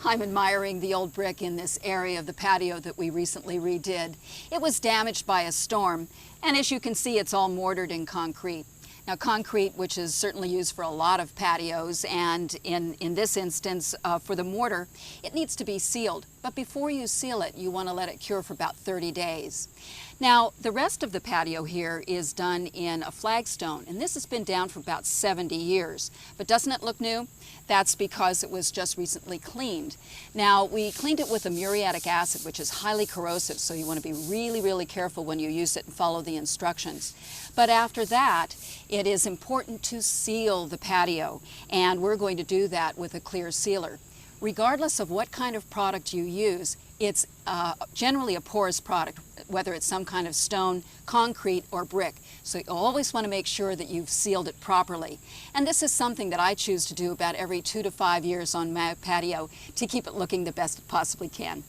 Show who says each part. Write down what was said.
Speaker 1: I'm admiring the old brick in this area of the patio that we recently redid. It was damaged by a storm, and as you can see, it's all mortared in concrete. Now, concrete, which is certainly used for a lot of patios, and in this instance, for the mortar, it needs to be sealed. But before you seal it, you want to let it cure for about 30 days. Now, the rest of the patio here is done in a flagstone, and this has been down for about 70 years. But doesn't it look new? That's because it was just recently cleaned. Now, we cleaned it with a muriatic acid, which is highly corrosive, so you want to be really, really careful when you use it and follow the instructions. But after that, it is important to seal the patio, and we're going to do that with a clear sealer. Regardless of what kind of product you use, it's generally a porous product, whether it's some kind of stone, concrete, or brick. So you always want to make sure that you've sealed it properly. And this is something that I choose to do about every 2 to 5 years on my patio to keep it looking the best it possibly can.